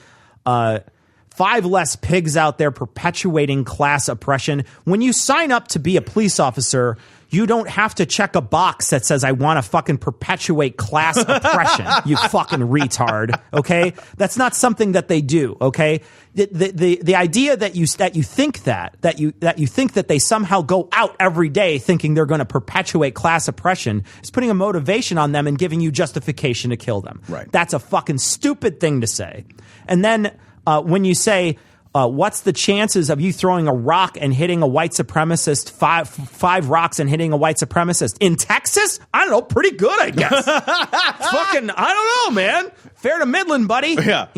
5 less pigs out there perpetuating class oppression. When you sign up to be a police officer, you don't have to check a box that says, I want to fucking perpetuate class oppression, you fucking retard, okay? That's not something that they do, okay? The idea that you think that they somehow go out every day thinking they're going to perpetuate class oppression is putting a motivation on them and giving you justification to kill them. Right. That's a fucking stupid thing to say. And then when you say, what's the chances of you throwing a rock and hitting a white supremacist, five rocks and hitting a white supremacist in Texas? I don't know. Pretty good, I guess. Fucking, I don't know, man. Fair to Midland, buddy. Yeah.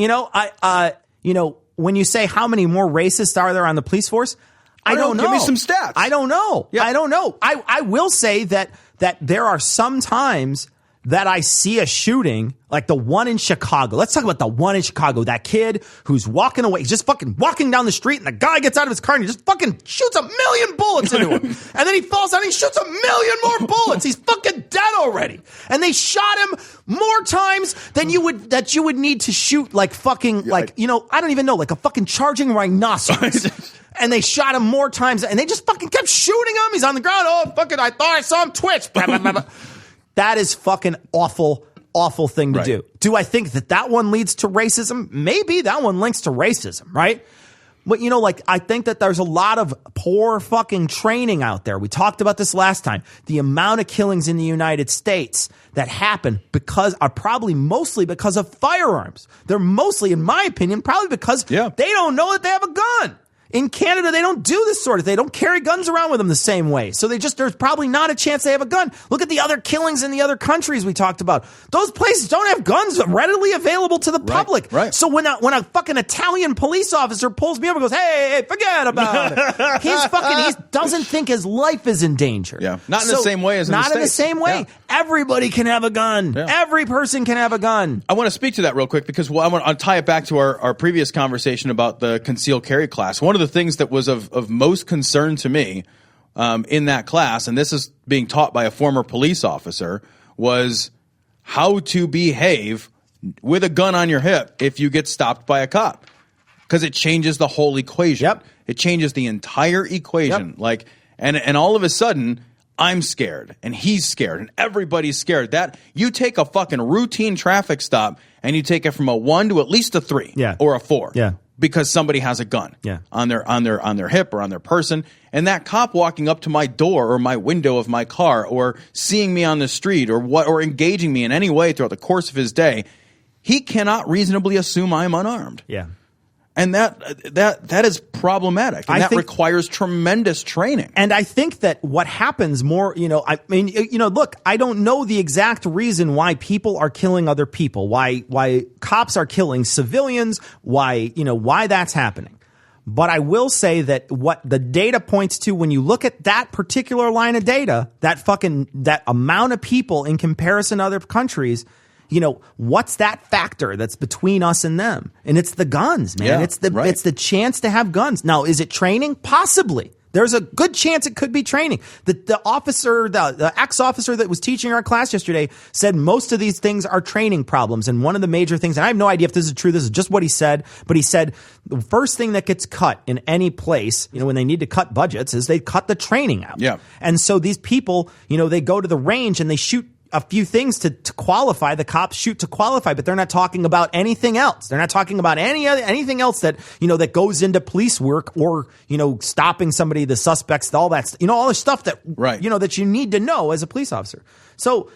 When you say how many more racists are there on the police force, I don't know. Give me some stats. I don't know. Yeah. I don't know. I will say that there are some times that I see a shooting, like the one in Chicago. Let's talk about the one in Chicago. That kid who's walking away. He's just fucking walking down the street, and the guy gets out of his car and he just fucking shoots 1,000,000 bullets into him. And then he falls down and he shoots 1,000,000 more bullets. He's fucking dead already. And they shot him more times than you would need to shoot like fucking, I don't even know, like a fucking charging rhinoceros. And they shot him more times, and they just fucking kept shooting him. He's on the ground. Oh, fucking, I thought I saw him twitch. Blah, blah, blah, blah. That is fucking awful thing to do. Do I think that one leads to racism? Maybe that one links to racism, right? But, I think that there's a lot of poor fucking training out there. We talked about this last time. The amount of killings in the United States that happen are probably mostly because of firearms. They're mostly, in my opinion, probably because they don't know that they have a gun. In Canada, they don't do this sort of thing. They don't carry guns around with them the same way. So there's probably not a chance they have a gun. Look at the other killings in the other countries we talked about. Those places don't have guns readily available to the public. Right. So when a fucking Italian police officer pulls me over and goes, hey, forget about it. He doesn't think his life is in danger. Yeah. Not in the same way as in the States. Not in the same way. Yeah. Everybody can have a gun. Yeah. Every person can have a gun. I want to speak to that real quick because I'll tie it back to our previous conversation about the concealed carry class. One of the things that was of most concern to me in that class, and this is being taught by a former police officer, was how to behave with a gun on your hip if you get stopped by a cop. Because it changes the whole equation. Yep. It changes the entire equation. Yep. And all of a sudden, I'm scared, and he's scared, and everybody's scared. That you take a fucking routine traffic stop, and you take it from a 1 to at least a 3 or a 4. Yeah. Because somebody has a gun on their hip or on their person, and that cop walking up to my door or my window of my car or seeing me on the street or engaging me in any way throughout the course of his day, he cannot reasonably assume I'm unarmed. Yeah. And that is problematic, and that requires tremendous training. And I think that what happens more, look, I don't know the exact reason why people are killing other people, why cops are killing civilians, why that's happening. But I will say that what the data points to when you look at that particular line of data, that amount of people in comparison to other countries, what's that factor that's between us and them? And it's the guns, man. Yeah, it's the chance to have guns. Now, is it training? Possibly. There's a good chance it could be training. The officer, the ex-officer that was teaching our class yesterday said most of these things are training problems. And one of the major things, and I have no idea if this is true, this is just what he said, but he said the first thing that gets cut in any place, when they need to cut budgets, is they cut the training out. Yeah. And so these people, they go to the range and they shoot a few things to qualify. The cops shoot to qualify, but they're not talking about anything else. They're not talking about anything else that, that goes into police work or, stopping somebody, the suspects, all that, all the stuff that, right. That you need to know as a police officer. So,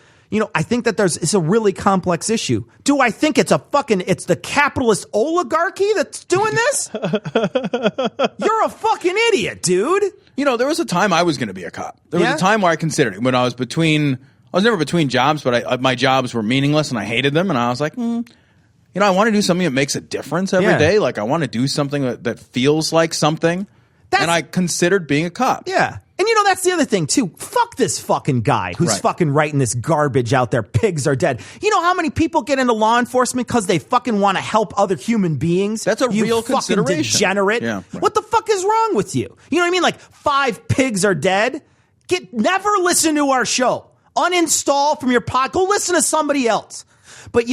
I think that it's a really complex issue. Do I think it's the capitalist oligarchy that's doing this? You're a fucking idiot, dude. There was a time I was going to be a cop. There was a time where I considered it when I was never between jobs, but my jobs were meaningless and I hated them. And I was like, I want to do something that makes a difference every day. Like I want to do something that feels like something. And I considered being a cop. Yeah. And that's the other thing too. Fuck this fucking guy who's fucking writing this garbage out there. Pigs are dead. You know how many people get into law enforcement because they fucking want to help other human beings? That's a real consideration. Degenerate. Yeah, right. What the fuck is wrong with you? You know what I mean? Like 5 pigs are dead. Never listen to our show. Uninstall from your pod. Go listen to somebody else. But,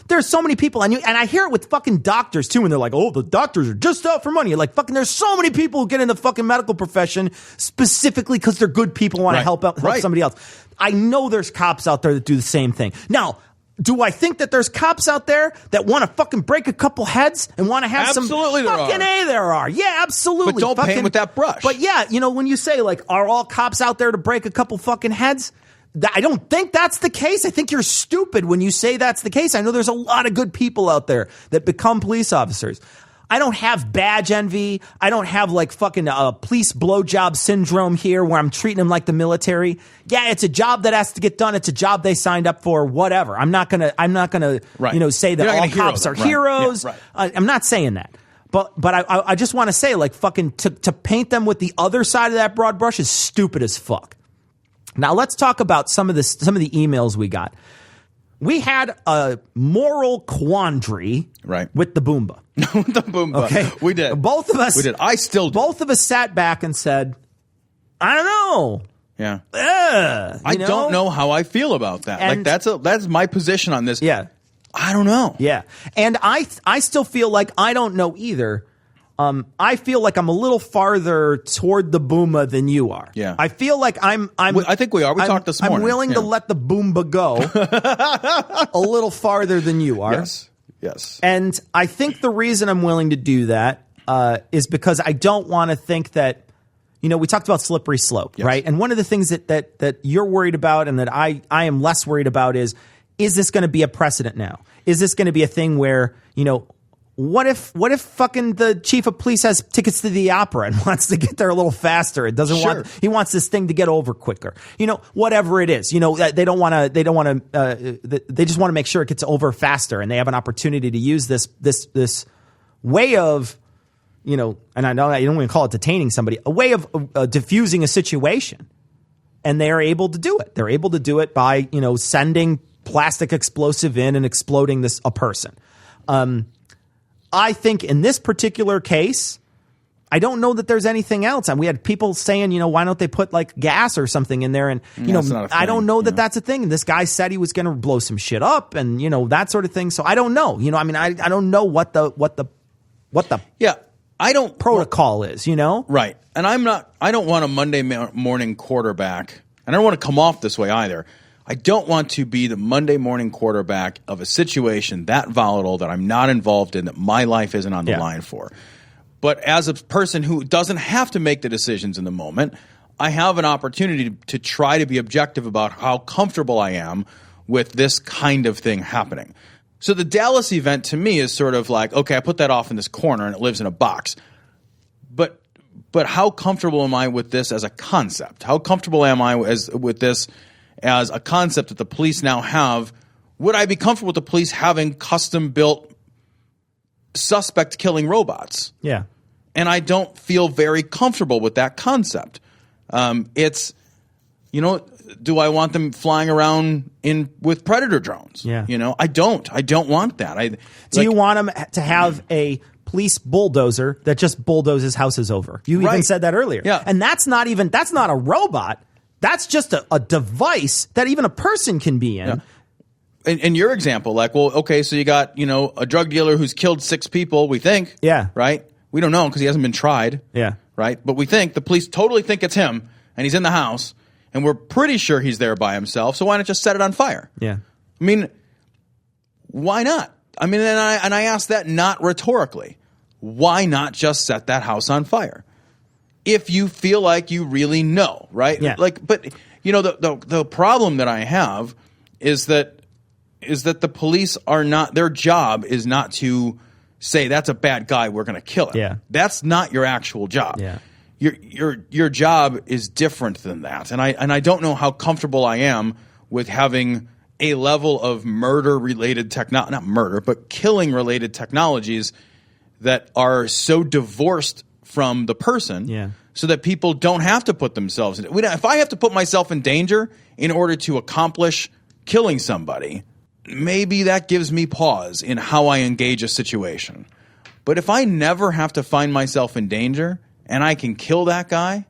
there's so many people, and I hear it with fucking doctors, too, and they're like, oh, the doctors are just out for money. You're like, fucking, there's so many people who get in the fucking medical profession specifically because they're good people want to help somebody else. I know there's cops out there that do the same thing. Now, do I think that there's cops out there that want to fucking break a couple heads and want to have absolutely some fucking there are. Yeah, absolutely. But don't paint with that brush. But yeah, when you say, like, are all cops out there to break a couple fucking heads? I don't think that's the case. I think you're stupid when you say that's the case. I know there's a lot of good people out there that become police officers. I don't have badge envy. I don't have like fucking police blowjob syndrome here where I'm treating them like the military. Yeah, it's a job that has to get done. It's a job they signed up for, whatever. I'm not gonna say that all cops are heroes. Yeah, right. I'm not saying that. But I just want to say, like, fucking to paint them with the other side of that broad brush is stupid as fuck. Now let's talk about some of the emails we got. We had a moral quandary with the Boomba. With the Boomba. Okay. We did. Both of us. We did. I still do. Both of us sat back and said, I don't know. Yeah. I don't know how I feel about that. And like that's my position on this. Yeah. I don't know. Yeah. And I still feel like I don't know either. I feel like I'm a little farther toward the Boomba than you are. Yeah. I feel like I think we are. We talked this morning. I'm willing to let the Boomba go a little farther than you are. Yes. And I think the reason I'm willing to do that is because I don't want to think that, we talked about slippery slope, right? And one of the things that you're worried about and that I am less worried about is this going to be a precedent now? Is this going to be a thing where, what if fucking the chief of police has tickets to the opera and wants to get there a little faster? It doesn't he wants this thing to get over quicker. Whatever it is, they just want to make sure it gets over faster and they have an opportunity to use this way of, and I know you don't want to call it detaining somebody, a way of diffusing a situation. And they are able to do it. They're able to do it by, sending plastic explosive in and exploding a person. I think in this particular case, I don't know that there's anything else. And we had people saying, why don't they put like gas or something in there? And, I don't know that that's a thing. And this guy said he was going to blow some shit up and, that sort of thing. So I don't know. I don't know what the protocol is, Right. And I don't want a Monday morning quarterback. And I don't want to come off this way either. I don't want to be the Monday morning quarterback of a situation that volatile that I'm not involved in, that my life isn't on the line for. But as a person who doesn't have to make the decisions in the moment, I have an opportunity to try to be objective about how comfortable I am with this kind of thing happening. So the Dallas event to me is sort of like, okay, I put that off in this corner and it lives in a box. But how comfortable am I with this as a concept? How comfortable am I with this as a concept that the police now have? Would I be comfortable with the police having custom-built suspect-killing robots? Yeah. And I don't feel very comfortable with that concept. It's, do I want them flying around with Predator drones? Yeah. I don't want that. Do you want them to have a police bulldozer that just bulldozes houses over. You even said that earlier. Yeah. And that's not a robot. That's just a device that even a person can be in. Yeah. In your example, like, well, okay, so you got, a drug dealer who's killed 6 people, we think. Yeah. Right? We don't know because he hasn't been tried. Yeah. Right? But we think, the police totally think it's him, and he's in the house, and we're pretty sure he's there by himself, so why not just set it on fire? Yeah. I mean, why not? I mean, and I ask that not rhetorically. Why not just set that house on fire? If you feel like you really know, right? Yeah. But the problem that I have is that the police are not, their job is not to say that's a bad guy, we're going to kill him. Yeah. That's not your actual job. Yeah. Your job is different than that. And I don't know how comfortable I am with having a level of murder-related not murder, but killing-related technologies that are so divorced from the person, so that people don't have to put themselves in it. If I have to put myself in danger in order to accomplish killing somebody, maybe that gives me pause in how I engage a situation. But if I never have to find myself in danger and I can kill that guy,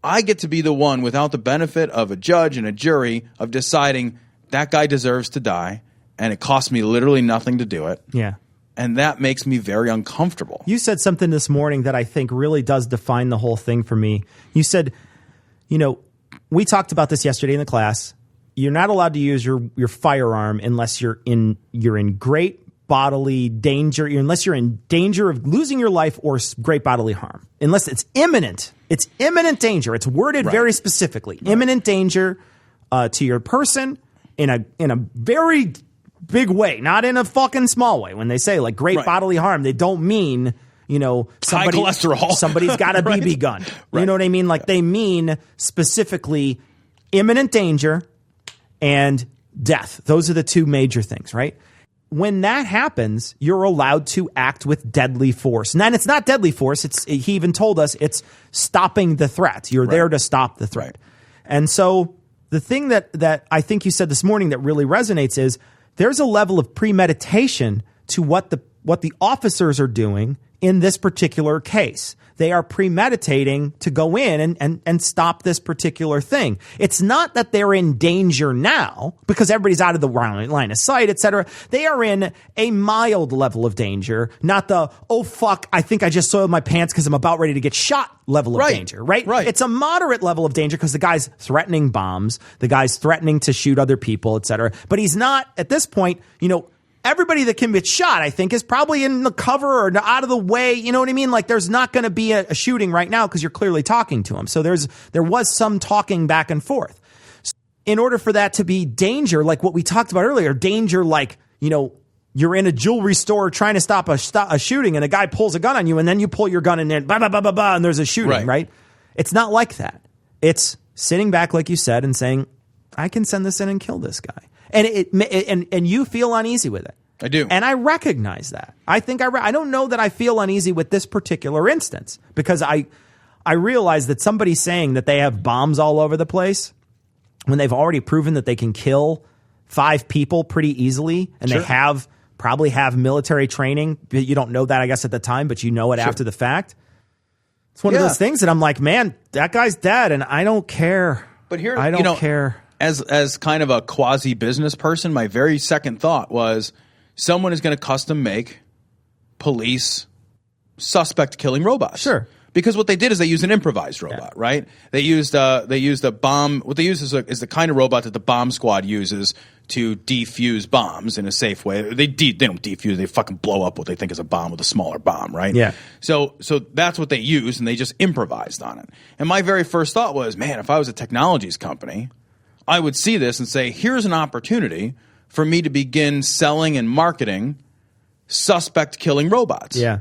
I get to be the one without the benefit of a judge and a jury of deciding that guy deserves to die, and it costs me literally nothing to do it. Yeah. And that makes me very uncomfortable. You said something this morning that I think really does define the whole thing for me. You said, we talked about this yesterday in the class. You're not allowed to use your firearm unless you're in great bodily danger, unless you're in danger of losing your life or great bodily harm. Unless it's imminent. It's imminent danger. It's worded very specifically. Right. Imminent danger to your person in a very big way, not in a fucking small way. When they say like great bodily harm, they don't mean, high cholesterol. Somebody's got a BB gun. You know what I mean? Like they mean specifically imminent danger and death. Those are the two major things, right? When that happens, you're allowed to act with deadly force. And it's not deadly force. He even told us it's stopping the threat. You're there to stop the threat. And so the thing that I think you said this morning that really resonates is there's a level of premeditation to what the officers are doing in this particular case. They are premeditating to go in and stop this particular thing. It's not that they're in danger now because everybody's out of the line of sight, etc. They are in a mild level of danger, not the, oh, fuck, I think I just soiled my pants because I'm about ready to get shot level of danger, right? It's a moderate level of danger because the guy's threatening bombs, the guy's threatening to shoot other people, etc. But he's not, at this point, everybody that can get shot, I think, is probably in the cover or out of the way. You know what I mean? Like there's not going to be a shooting right now because you're clearly talking to him. So there was some talking back and forth. So in order for that to be danger, like what we talked about earlier, danger like, you're in a jewelry store trying to stop a shooting and a guy pulls a gun on you and then you pull your gun and then and there's a shooting, right? It's not like that. It's sitting back, like you said, and saying, I can send this in and kill this guy. And you feel uneasy with it. I do. And I recognize that. I think I don't know that I feel uneasy with this particular instance because I realize that somebody saying that they have bombs all over the place when they've already proven that they can kill 5 people pretty easily and they probably have military training. You don't know that, I guess, at the time, but you know it after the fact. It's one of those things that I'm like, man, that guy's dead and I don't care. But here, I don't care. As kind of a quasi business person, my very second thought was someone is going to custom make police suspect killing robots. Sure. Because what they did is they used an improvised robot, right? They used a bomb. What they use is the kind of robot that the bomb squad uses to defuse bombs in a safe way. They don't defuse. They fucking blow up what they think is a bomb with a smaller bomb, right? Yeah. So that's what they used, and they just improvised on it. And my very first thought was, man, if I was a technologies company, I would see this and say, here's an opportunity for me to begin selling and marketing suspect killing robots. Yeah.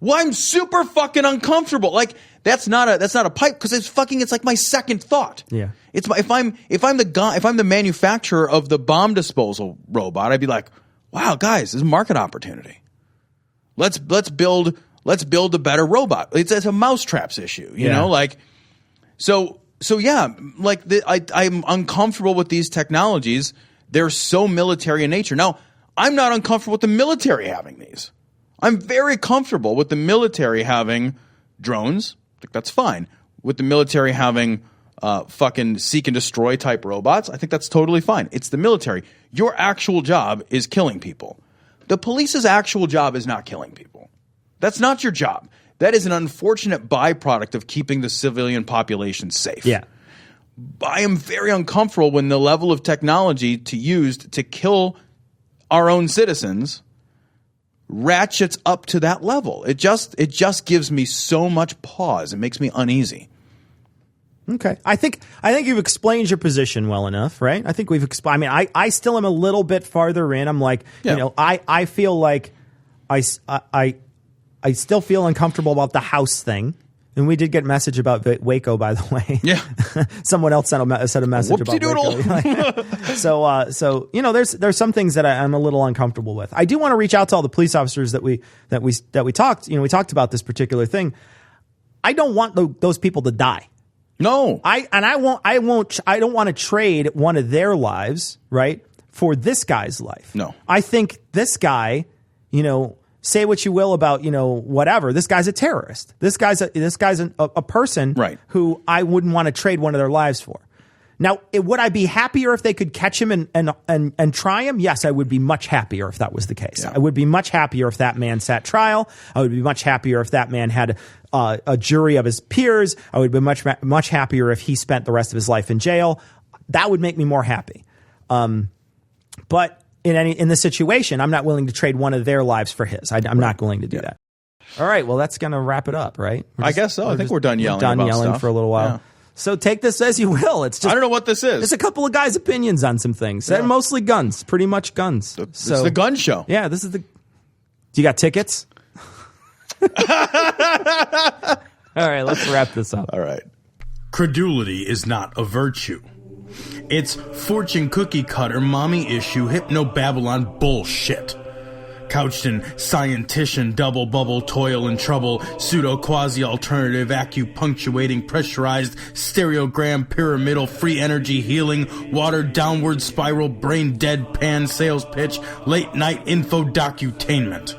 Well, I'm super fucking uncomfortable. Like that's not a pipe because it's like my second thought. Yeah. It's if I'm the manufacturer of the bomb disposal robot, I'd be like, wow, guys, this is a market opportunity. Let's build a better robot. It's a mousetraps issue, you know, like so yeah, like I'm uncomfortable with these technologies. They're so military in nature. Now, I'm not uncomfortable with the military having these. I'm very comfortable with the military having drones. I think that's fine. With the military having fucking seek and destroy type robots, I think that's totally fine. It's the military. Your actual job is killing people. The police's actual job is not killing people. That's not your job. That is an unfortunate byproduct of keeping the civilian population safe. Yeah. I am very uncomfortable when the level of technology used to kill our own citizens ratchets up to that level. It just gives me so much pause. It makes me uneasy. Okay. I think you've explained your position well enough, right? I think we've explained. I mean, I still am a little bit farther in. I'm like, I feel like I still feel uncomfortable about the house thing. And we did get a message about Waco, by the way. Yeah. Someone else sent a message about Waco. So there's some things that I'm a little uncomfortable with. I do want to reach out to all the police officers that we talked. We talked about this particular thing. I don't want those people to die. No. I don't want to trade one of their lives, right, for this guy's life. No. I think this guy, say what you will about, whatever. This guy's a terrorist. This guy's a person right. who I wouldn't want to trade one of their lives for. Now, would I be happier if they could catch him and try him? Yes, I would be much happier if that was the case. Yeah. I would be much happier if that man sat trial. I would be much happier if that man had a jury of his peers. I would be much happier if he spent the rest of his life in jail. That would make me more happy. But in this situation, I'm not willing to trade one of their lives for his. I'm not willing to do that. All right, well, that's going to wrap it up, right? I guess so. I think we're done yelling. We're done about yelling stuff. for a little while. Yeah. So take this as you will. It's just I don't know what this is. It's a couple of guys' opinions on some things. Yeah. Mostly guns, pretty much guns. It's the gun show. Yeah, this is the. Do you got tickets? All right, let's wrap this up. All right. Credulity is not a virtue. It's fortune cookie cutter, mommy issue, hypno Babylon bullshit. Couched in scientician, double bubble, toil and trouble, pseudo quasi alternative, acupunctuating, pressurized, stereogram, pyramidal, free energy healing, watered downward spiral, brain deadpan, sales pitch, late night info docutainment.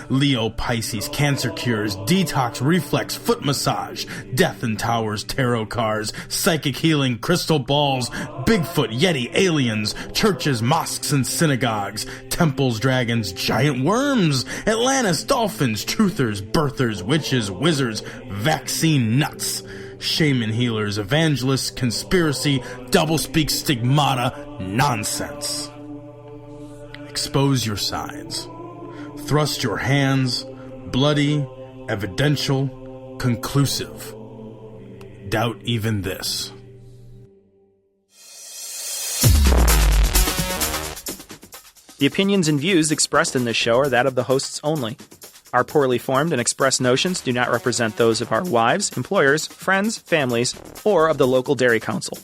Leo, Pisces, cancer cures, detox, reflex, foot massage, death and towers, tarot cards, psychic healing, crystal balls, Bigfoot, Yeti, aliens, churches, mosques and synagogues, temples, dragons, giant worms, Atlantis, dolphins, truthers, birthers, witches, wizards, vaccine nuts, shaman healers, evangelists, conspiracy, doublespeak, stigmata, nonsense. Expose your sides. Thrust your hands, bloody, evidential, conclusive. Doubt even this. The opinions and views expressed in this show are that of the hosts only. Our poorly formed and expressed notions do not represent those of our wives, employers, friends, families, or of the local dairy council.